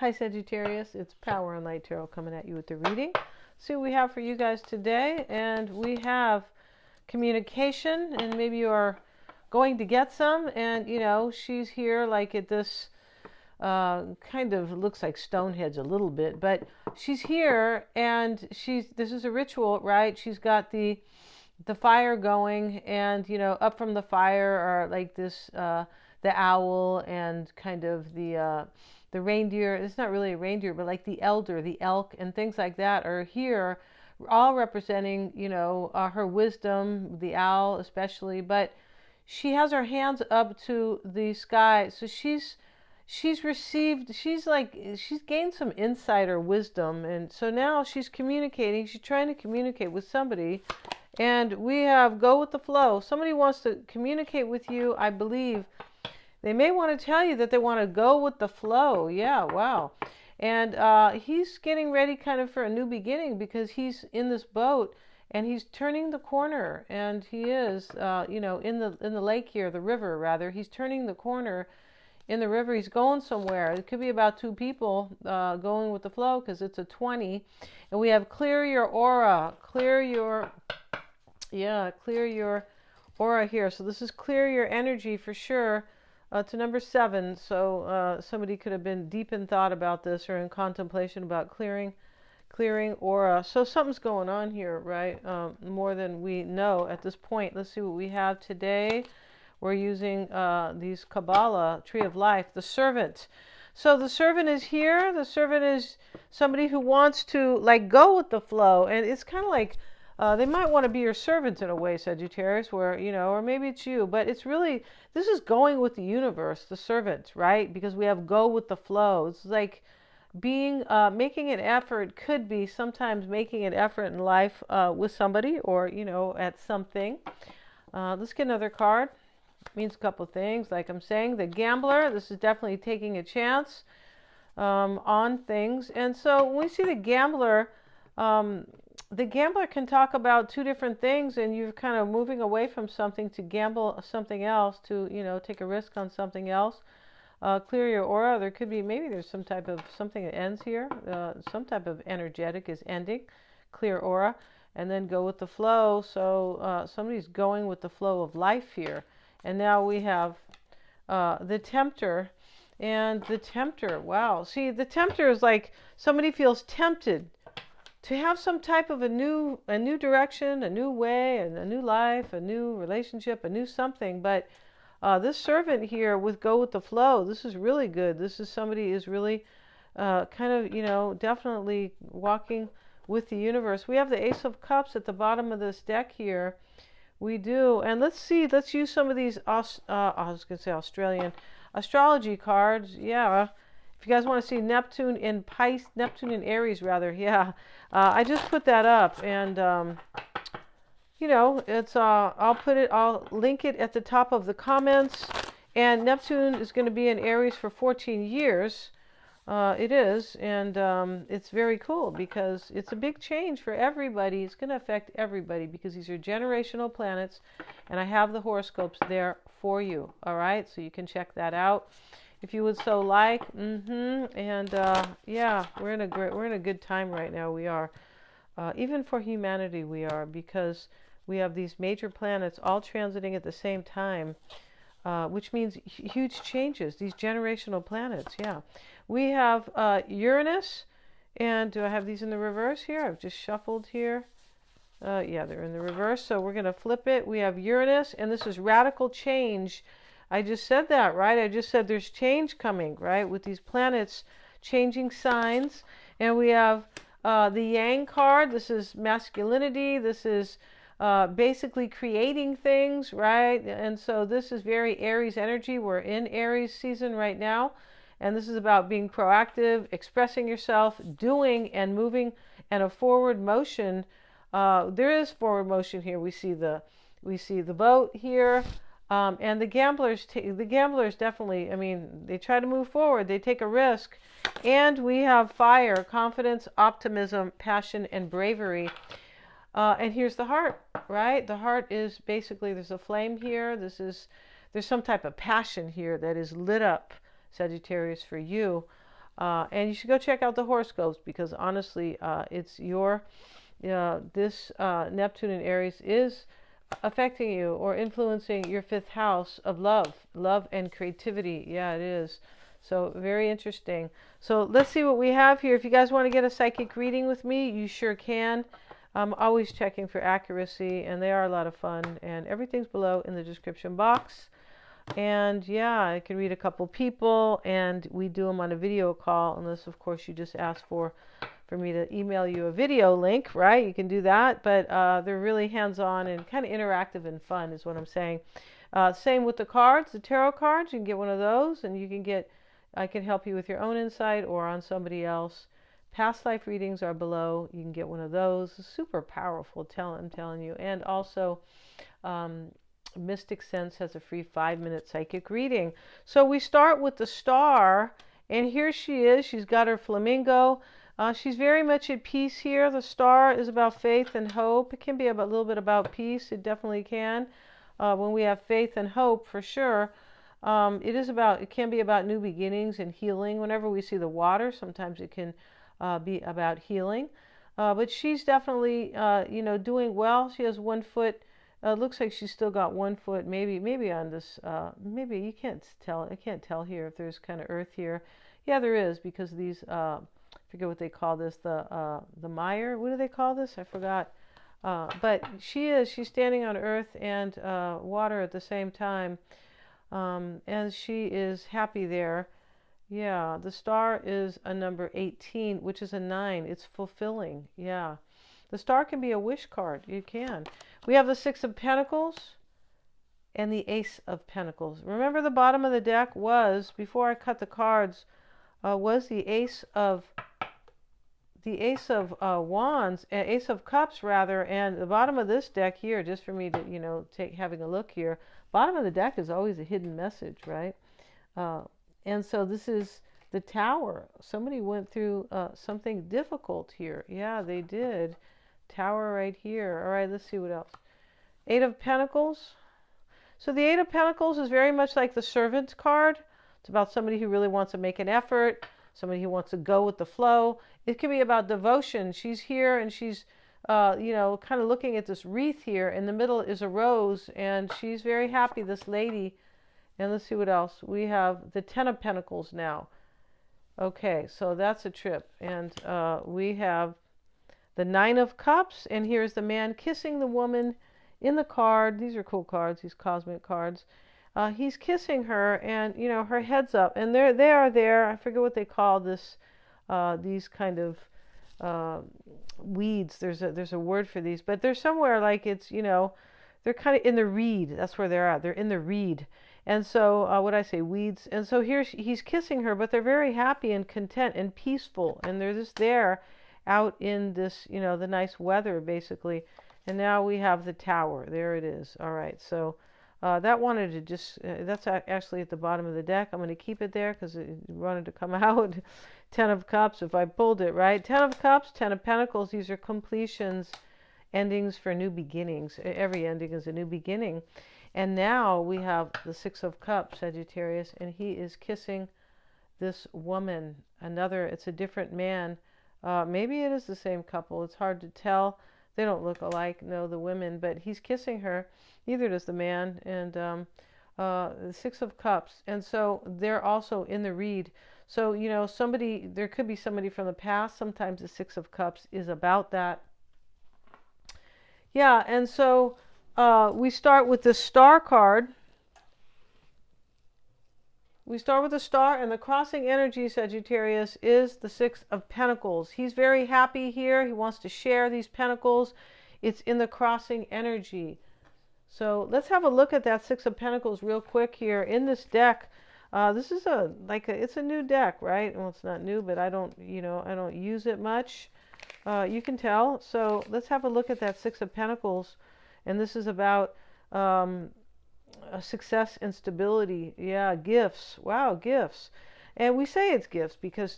Hi Sagittarius, it's Power and Light Tarot coming at you with the reading. See what we have for you guys today, and we have communication, and maybe you are going to get some, and you know, she's here like at this kind of looks like Stonehenge a little bit, but she's here and this is a ritual, right? She's got the fire going, and you know, up from the fire are like this the owl and kind of the reindeer. It's not really a reindeer, but like the elder, the elk, and things like that are here, all representing, you know, her wisdom, the owl especially. But she has her hands up to the sky, so she's received, she's gained some insight or wisdom, and so now she's communicating. She's trying to communicate with somebody, and we have go with the flow. Somebody wants to communicate with you, I believe. They may want to tell you that they want to go with the flow. Yeah, wow. And he's getting ready kind of for a new beginning, because he's in this boat and he's turning the corner, and he is, you know, in the lake here, the river rather. He's turning the corner in the river. He's going somewhere. It could be about two people going with the flow, because it's a 20. And we have clear your aura. Clear your aura here. So this is clear your energy for sure. To number 7. So somebody could have been deep in thought about this, or in contemplation about clearing aura. So something's going on here, right? More than we know at this point. Let's see what we have today. We're using these Kabbalah, Tree of Life, the servant. So the servant is here. The servant is somebody who wants to like go with the flow. And it's kind of like they might want to be your servant in a way, Sagittarius, where, you know, or maybe it's you, but it's really, this is going with the universe, the servant, right? Because we have go with the flow. It's like being, making an effort, could be sometimes making an effort in life with somebody, or, you know, at something. Let's get another card. It means a couple of things. Like I'm saying, the gambler, this is definitely taking a chance on things. And so when we see the gambler can talk about two different things, and you're kind of moving away from something to gamble something else, to, you know, take a risk on something else. Clear your aura. There could be, maybe there's some type of something that ends here. Some type of energetic is ending. Clear aura. And then go with the flow. So somebody's going with the flow of life here. And now we have the tempter. And the tempter, wow. See, the tempter is like somebody feels tempted to have some type of a new direction, a new way, and a new life, a new relationship, a new something. But this servant here with go with the flow, this is really good. This is somebody is really kind of, you know, definitely walking with the universe. We have the Ace of Cups at the bottom of this deck here. We do. And let's see, let's use some of these, I was going to say Australian astrology cards. Yeah. If you guys want to see Neptune in Aries rather, yeah. I just put that up, and you know, it's I'll link it at the top of the comments. And Neptune is going to be in Aries for 14 years. It is, and it's very cool, because it's a big change for everybody. It's going to affect everybody, because these are generational planets, and I have the horoscopes there for you. All right, so you can check that out if you would so like. And yeah, we're in a good time right now. We are, even for humanity, we are, because we have these major planets all transiting at the same time, which means huge changes. These generational planets, yeah. We have Uranus, and do I have these in the reverse here? I've just shuffled here. Yeah, they're in the reverse, so we're going to flip it. We have Uranus, and this is radical change. I just said that, right? I just said there's change coming, right? With these planets changing signs. And we have the Yang card. This is masculinity. This is basically creating things, right? And so this is very Aries energy. We're in Aries season right now. And this is about being proactive, expressing yourself, doing and moving, and a forward motion. There is forward motion here. We see the boat here. And the gamblers definitely, I mean, they try to move forward. They take a risk. And we have fire, confidence, optimism, passion, and bravery. And here's the heart, right? The heart is basically, there's a flame here. There's some type of passion here that is lit up, Sagittarius, for you. And you should go check out the horoscopes, because honestly, it's your this Neptune in Aries is affecting you or influencing your fifth house of love and creativity. Yeah, it is. So very interesting. So let's see what we have here. If you guys want to get a psychic reading with me, you sure can. I'm always checking for accuracy, and they are a lot of fun, and everything's below in the description box. And yeah, I can read a couple people, and we do them on a video call, unless of course you just ask for me to email you a video link, right? You can do that, but they're really hands-on and kind of interactive and fun is what I'm saying. Same with the cards, the tarot cards. You can get one of those, and you can get, I can help you with your own insight or on somebody else. Past life readings are below. You can get one of those. Super powerful, I'm telling you. And also, Mystic Sense has a free 5-minute psychic reading. So we start with the star, and here she is. She's got her flamingo. She's very much at peace here. The star is about faith and hope. It can be a little bit about peace. It definitely can. When we have faith and hope, for sure. It can be about new beginnings and healing. Whenever we see the water, sometimes it can be about healing. But she's definitely, doing well. She has 1 foot. Looks like she's still got 1 foot, maybe on this. Maybe you can't tell. I can't tell here if there's kind of earth here. Yeah, there is, because these. I forget what they call this. The mire. What do they call this? I forgot. But she's standing on earth and water at the same time, and she is happy there. Yeah, the star is a number 18, which is a 9. It's fulfilling. Yeah. The star can be a wish card. You can. We have the 6 of Pentacles and the Ace of Pentacles. Remember, the bottom of the deck was, before I cut the cards, was the Ace of Wands, Ace of Cups rather, and the bottom of this deck here, just for me to having a look here. Bottom of the deck is always a hidden message, right? And so this is the Tower. Somebody went through something difficult here. Yeah, they did. Tower right here. All right, let's see what else. 8 of Pentacles. So the 8 of Pentacles is very much like the Servant card. It's about somebody who really wants to make an effort, somebody who wants to go with the flow. It can be about devotion. She's here, and she's, kind of looking at this wreath here. In the middle is a rose, and she's very happy, this lady. And let's see what else. We have the 10 of Pentacles now. Okay, so that's a trip. And we have the 9 of Cups, and here's the man kissing the woman in the card. These are cool cards, these cosmic cards. He's kissing her, and her head's up, and they are there. I forget what they call this. These kind of weeds. There's a word for these, but they're somewhere like it's they're kind of in the reed. That's where they're at. They're in the reed. And so what I say, weeds. And so here he's kissing her, but they're very happy and content and peaceful, and they're just there out in this the nice weather basically. And now we have the Tower. There it is. All right, so. That wanted to just, that's actually at the bottom of the deck. I'm going to keep it there because it wanted to come out. 10 of Cups, if I pulled it, right? 10 of Cups, 10 of Pentacles. These are completions, endings for new beginnings. Every ending is a new beginning. And now we have the 6 of Cups, Sagittarius, and he is kissing this woman. It's a different man. Maybe it is the same couple. It's hard to tell. They don't look alike, no, the women, but he's kissing her. Neither does the man. And the 6 of Cups. And so they're also in the reed. So, there could be somebody from the past. Sometimes the 6 of Cups is about that. Yeah, and so we start with the Star card. We start with the Star, and the crossing energy, Sagittarius, is the 6 of Pentacles. He's very happy here. He wants to share these pentacles. It's in the crossing energy. So let's have a look at that 6 of Pentacles real quick here in this deck. This is it's a new deck, right? Well, it's not new, but I don't use it much. You can tell. So let's have a look at that 6 of Pentacles, and this is about success and stability. Yeah, gifts. Wow, gifts. And we say it's gifts because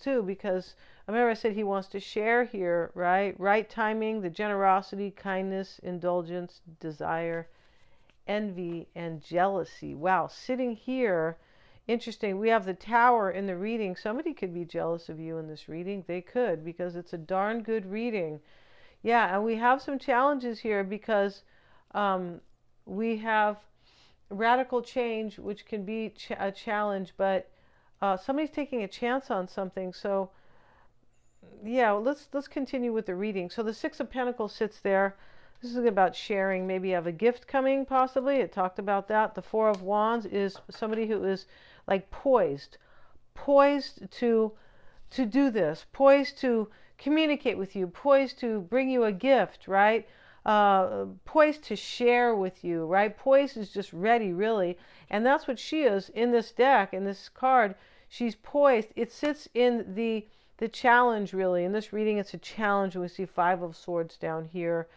remember I said he wants to share here, right? Right timing, the generosity, kindness, indulgence, desire, envy, and jealousy. Wow, sitting here Interesting. We have the Tower in the reading. Somebody could be jealous of you in this reading. They could, because it's a darn good reading. Yeah, and we have some challenges here because we have radical change, which can be a challenge, but somebody's taking a chance on something. So yeah, let's continue with the reading. So the Six of Pentacles sits there. This is about sharing. Maybe you have a gift coming, possibly. It talked about that. The Four of Wands is somebody who is like poised to do this, poised to communicate with you, poised to bring you a gift, right? Poised to share with you, right? Poised is just ready, really. And that's what she is in this deck, in this card. She's poised. It sits in the challenge, really. In this reading, it's a challenge. We see Five of Swords down here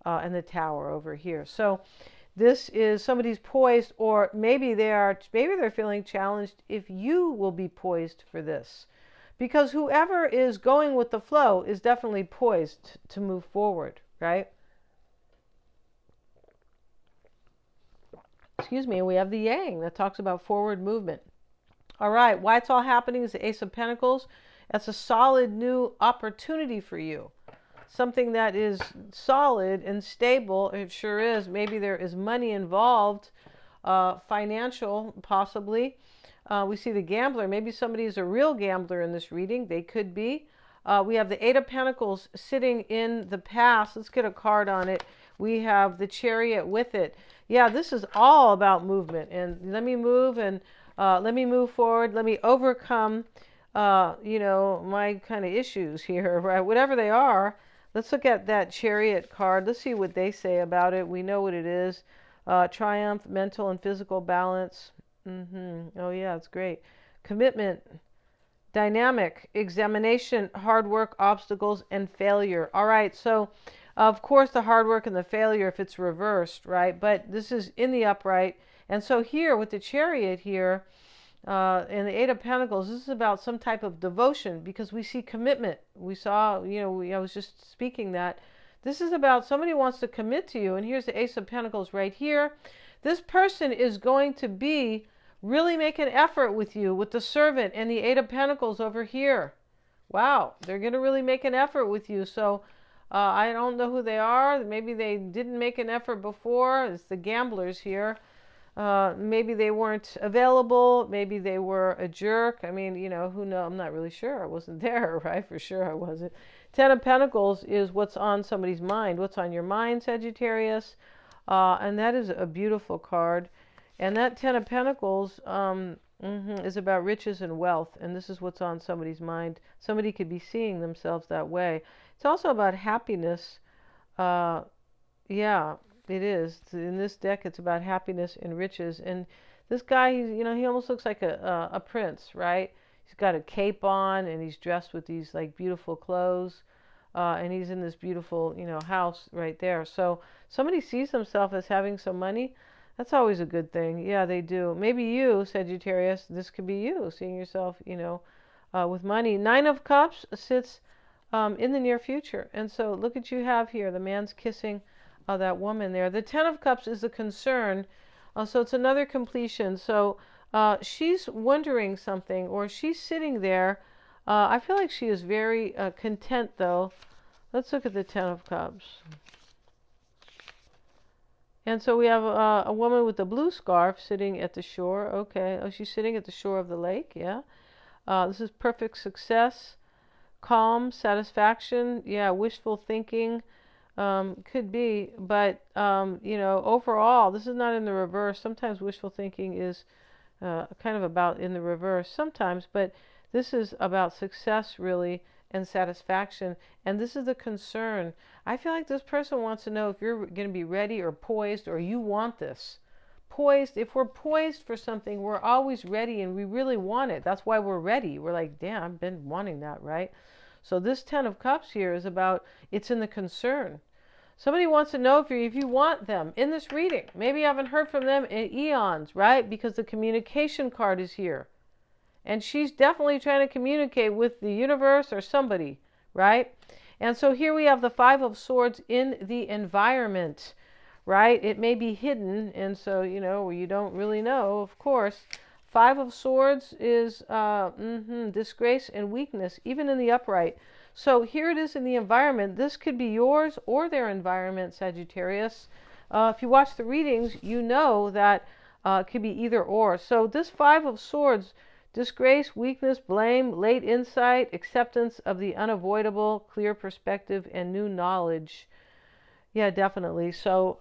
and the Tower over here. So this is somebody's poised, or maybe they're feeling challenged if you will be poised for this. Because whoever is going with the flow is definitely poised to move forward, right? Excuse me, we have the Yang that talks about forward movement. All right, why it's all happening is the Ace of Pentacles. That's a solid new opportunity for you. Something that is solid and stable. It sure is. Maybe there is money involved, financial possibly. We see the Gambler. Maybe somebody is a real gambler in this reading. They could be. We have the Eight of Pentacles sitting in the past. Let's get a card on it. We have the Chariot with it. Yeah, this is all about movement. And let me move and let me move forward. Let me overcome, my kind of issues here, right? Whatever they are. Let's look at that Chariot card. Let's see what they say about it. We know what it is. Triumph, mental and physical balance. Oh, yeah, it's great. Commitment, dynamic, examination, hard work, obstacles, and failure. All right, so of course the hard work and the failure if it's reversed, right? But this is in the upright. And so here with the Chariot here, and the Eight of Pentacles, this is about some type of devotion because we see commitment. We saw, I was just speaking that. This is about somebody wants to commit to you. And here's the Ace of Pentacles right here. This person is going to really make an effort with you with the Servant and the Eight of Pentacles over here. Wow, they're going to really make an effort with you. So I don't know who they are. Maybe they didn't make an effort before. It's the Gamblers here. Maybe they weren't available. Maybe they were a jerk. I mean, who knows? I'm not really sure. I wasn't there, right? For sure I wasn't. Ten of Pentacles is what's on somebody's mind. What's on your mind, Sagittarius? And that is a beautiful card. And that Ten of Pentacles is about riches and wealth. And this is what's on somebody's mind. Somebody could be seeing themselves that way. It's also about happiness. Yeah. It is. In this deck, it's about happiness and riches. And this guy, he almost looks like a prince, right? He's got a cape on, and he's dressed with these like beautiful clothes, and he's in this beautiful, house right there. So somebody sees themselves as having some money. That's always a good thing. Yeah, they do. Maybe you, Sagittarius, this could be you seeing yourself, with money. Nine of Cups sits in the near future, and so look what you have here. The man's kissing that woman there. The Ten of Cups is a concern. So it's another completion. So she's wondering something, or she's sitting there. I feel like she is very content, though. Let's look at the Ten of Cups. And so we have a woman with a blue scarf sitting at the shore. Okay. Oh, she's sitting at the shore of the lake. Yeah. This is perfect success, calm, satisfaction. Yeah, wishful thinking. Could be, but overall, this is not in the reverse. Sometimes wishful thinking is kind of about in the reverse sometimes, but this is about success really and satisfaction. And this is the concern. I feel like this person wants to know if you're going to be ready or poised, or you want this. Poised, if we're poised for something, we're always ready and we really want it. That's why we're ready. We're like, damn, I've been wanting that, right? So this Ten of Cups here is about, it's in the concern. Somebody wants to know if you want them in this reading. Maybe you haven't heard from them in eons, right? Because the communication card is here. And she's definitely trying to communicate with the universe or somebody, right? And so here we have the Five of Swords in the environment, right? It may be hidden, and so, you don't really know, of course. Five of Swords is disgrace and weakness, even in the upright. So here it is in the environment. This could be yours or their environment, Sagittarius. If you watch the readings, you know that it could be either or. So this Five of Swords, disgrace, weakness, blame, late insight, acceptance of the unavoidable, clear perspective, and new knowledge. Yeah, definitely. So,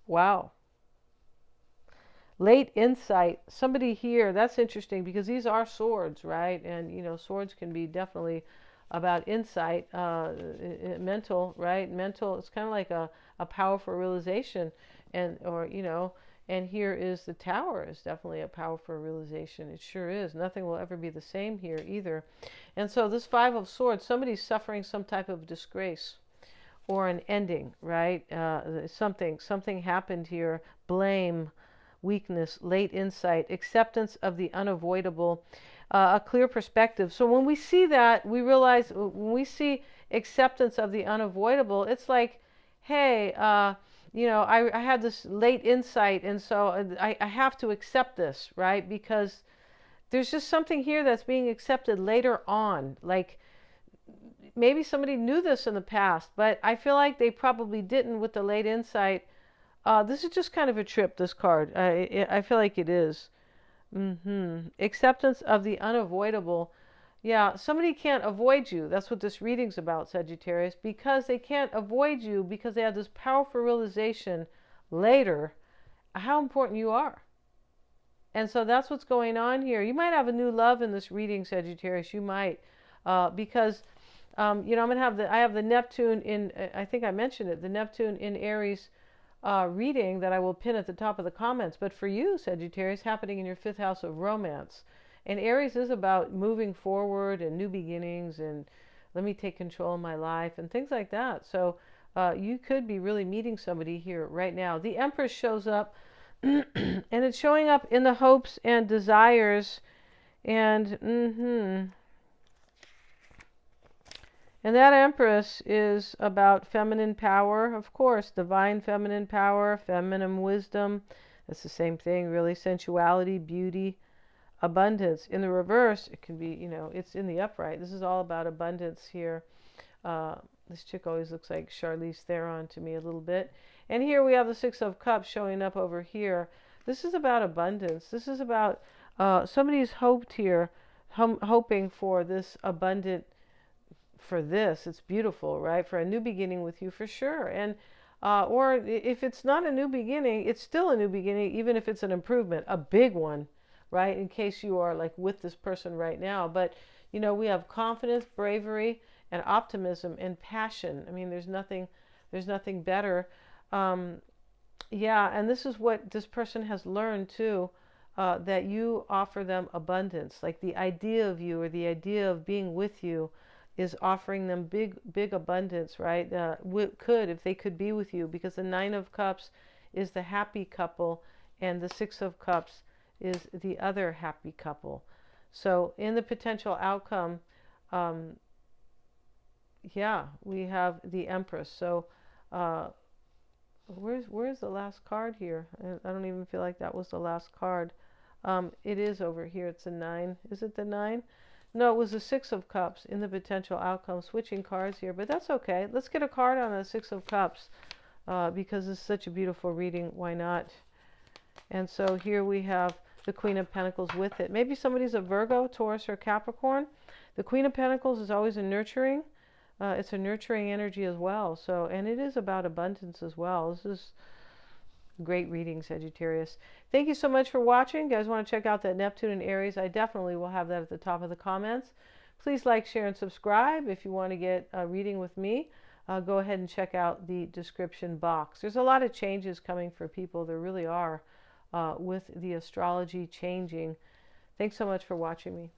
wow. Late insight. Somebody here, that's interesting because these are swords, right? And, you know, swords can be definitely about insight, mental, right? Mental, it's kind of like a powerful realization. And, or, you know, and here is the Tower is definitely a powerful realization. It sure is. Nothing will ever be the same here either. And so this Five of Swords, somebody's suffering some type of disgrace or an ending, right? Something happened here. Blame, weakness, late insight, acceptance of the unavoidable, a clear perspective. So when we see that, we realize when we see acceptance of the unavoidable, it's like, hey, you know, I had this late insight, and so I have to accept this, right? Because there's just something here that's being accepted later on. Like maybe somebody knew this in the past, but I feel like they probably didn't with the late insight. This is just kind of a trip, this card. I feel like it is. Acceptance of the unavoidable. Yeah, somebody can't avoid you. That's what this reading's about, Sagittarius, because they can't avoid you because they have this powerful realization later how important you are. And so that's what's going on here. You might have a new love in this reading, Sagittarius. You might, because you know, I have the Neptune in. I think I mentioned it. The Neptune in Aries reading that I will pin at the top of the comments. But for you, Sagittarius, happening in your fifth house of romance. And Aries is about moving forward and new beginnings and let me take control of my life and things like that. So you could be really meeting somebody here right now. The Empress shows up and it's showing up in the hopes and desires and and that Empress is about feminine power, of course, divine feminine power, feminine wisdom. It's the same thing, really. Sensuality, beauty, abundance. In the reverse, it can be, you know, it's in the upright. This is all about abundance here. This chick always looks like Charlize Theron to me a little bit. And here we have the Six of Cups showing up over here. This is about abundance. This is about somebody's hoped here, hoping for this abundant, for this. It's beautiful, right? For a new beginning with you, for sure. And or if it's not a new beginning, it's still a new beginning, even if it's an improvement, a big one, right? In case you are like with this person right now. But, you know, we have confidence, bravery, and optimism and passion. I mean, there's nothing better. Yeah, and this is what this person has learned too, that you offer them abundance. Like the idea of you or the idea of being with you is offering them big abundance, right? If they could be with you, because the Nine of Cups is the happy couple and the Six of Cups is the other happy couple. So in the potential outcome, yeah, we have the Empress. So where's the last card here? I don't even feel like that was the last card. It is over here. It's a 9. Is it the 9? No, it was the Six of Cups in the potential outcome. Switching cards here, but that's okay. Let's get a card on the Six of Cups because it's such a beautiful reading. Why not? And so here we have the Queen of Pentacles with it. Maybe somebody's a Virgo, Taurus, or Capricorn. The Queen of Pentacles is always a nurturing. It's a nurturing energy as well. So, and it is about abundance as well. This is great reading, Sagittarius. Thank you so much for watching. You guys want to check out that Neptune and Aries? I definitely will have that at the top of the comments. Please like, share, and subscribe. If you want to get a reading with me, go ahead and check out the description box. There's a lot of changes coming for people. There really are with the astrology changing. Thanks so much for watching me.